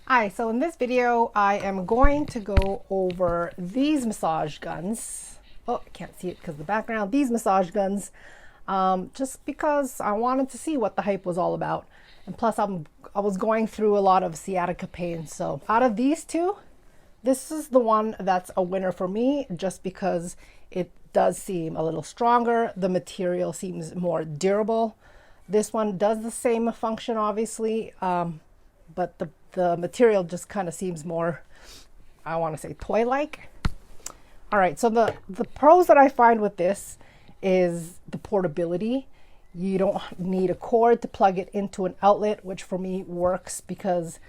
Hi, so in this video, I am going to go over these massage guns. Oh, I can't see it because of the background. These massage guns, just because I wanted to see what the hype was all about. And plus, I was going through a lot of sciatica pain. So out of these two, this is the one that's a winner for me, just because it does seem a little stronger. The material seems more durable. This one does the same function, obviously, but the material just kind of seems more, I want to say, toy-like. All right, so the pros that I find with this is the portability. You don't need a cord to plug it into an outlet, which for me works because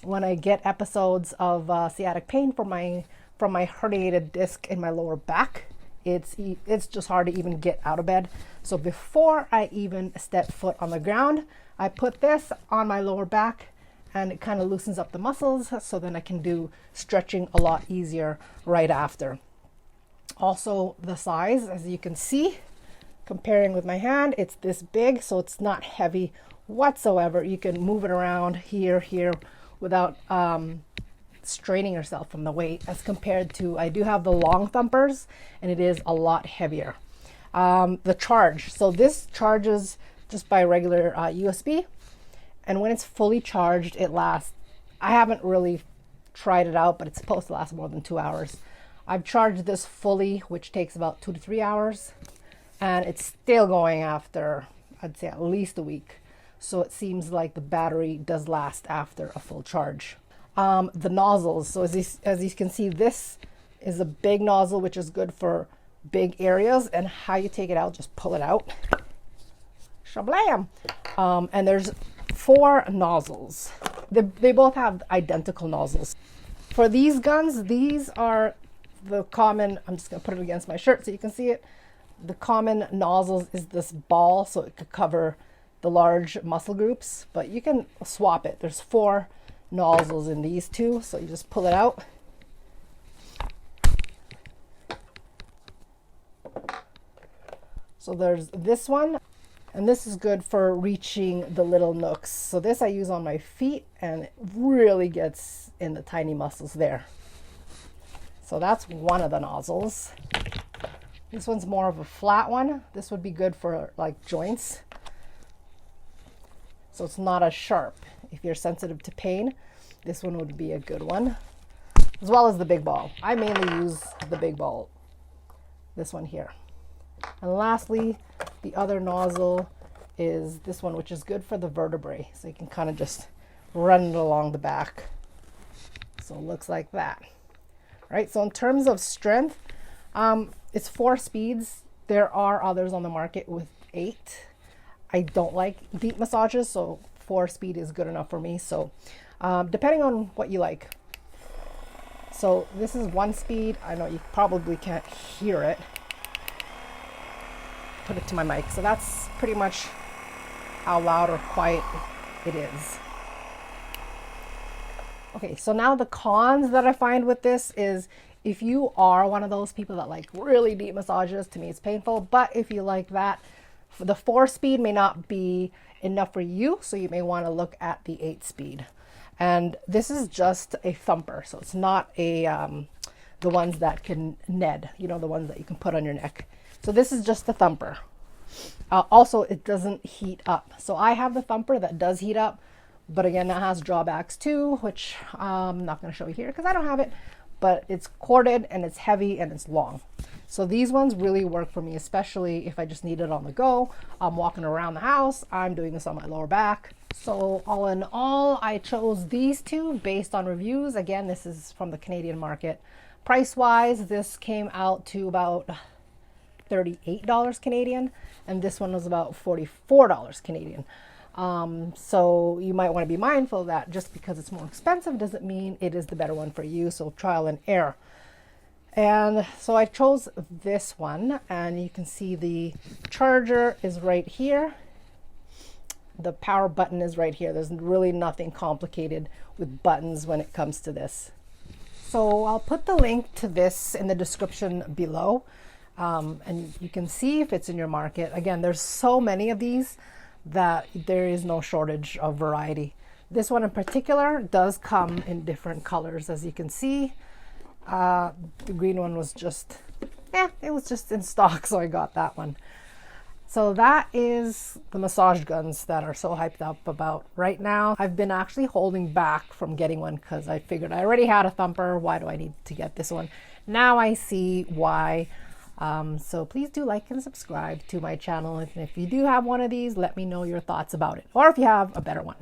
when I get episodes of sciatic pain from my herniated disc in my lower back, it's just hard to even get out of bed. So before I even step foot on the ground, I put this on my lower back, and it kind of loosens up the muscles, so then I can do stretching a lot easier right after. Also, the size, as you can see, comparing with my hand, it's this big, so it's not heavy whatsoever. You can move it around here, without straining yourself from the weight, as compared to, I do have the long thumpers, and it is a lot heavier. The charge, so this charges just by regular USB. And when it's fully charged, it lasts, I haven't really tried it out, but it's supposed to last more than 2 hours. I've charged this fully, which takes about 2 to 3 hours, and it's still going after, I'd say, at least a week. So it seems like the battery does last after a full charge. The nozzles, so as you can see, this is a big nozzle, which is good for big areas, and how you take it out, just pull it out. Shablam! And there's 4 nozzles. They both have identical nozzles. For these guns, these are the common, I'm just going to put it against my shirt so you can see it. The common nozzles is this ball, so it could cover the large muscle groups, but you can swap it. There's 4 nozzles in these two, so you just pull it out. So there's this one. And this is good for reaching the little nooks. So this I use on my feet, and it really gets in the tiny muscles there. So that's one of the nozzles. This one's more of a flat one. This would be good for like joints. So it's not as sharp. If you're sensitive to pain, this one would be a good one. As well as the big ball. I mainly use the big ball. This one here. And lastly, the other nozzle is this one, which is good for the vertebrae. So you can kind of just run it along the back. So it looks like that. All right, so in terms of strength, it's 4 speeds. There are others on the market with 8. I don't like deep massages, so 4 speed is good enough for me. So depending on what you like. So this is 1 speed. I know you probably can't hear it. Put it to my mic. So that's pretty much how loud or quiet it is. Okay, so now the cons that I find with this is, if you are one of those people that like really deep massages, to me it's painful, but if you like that, the 4 speed may not be enough for you, so you may want to look at the 8 speed. And this is just a thumper, so it's not a the ones that can ned, you know, the ones that you can put on your neck. So this is just the thumper. Also, it doesn't heat up. So I have the thumper that does heat up, but again, that has drawbacks too, which I'm not going to show you here because I don't have it, but it's corded and it's heavy and it's long. So these ones really work for me, especially if I just need it on the go. I'm walking around the house. I'm doing this on my lower back. So all in all, I chose these two based on reviews. Again, this is from the Canadian market. Price-wise, this came out to about $38 Canadian, and this one was about $44 Canadian. So you might want to be mindful that just because it's more expensive doesn't mean it is the better one for you. So trial and error. And so I chose this one, and you can see the charger is right here. The power button is right here. There's really nothing complicated with buttons when it comes to this. So I'll put the link to this in the description below. And you can see if it's in your market. Again, there's so many of these that there is no shortage of variety. This one in particular does come in different colors, as you can see. The green one was just, it was just in stock, so I got that one. So that is the massage guns that are so hyped up about right now. I've been actually holding back from getting one because I figured I already had a thumper. Why do I need to get this one? Now I see why. So please do like and subscribe to my channel. And if you do have one of these, let me know your thoughts about it, or if you have a better one.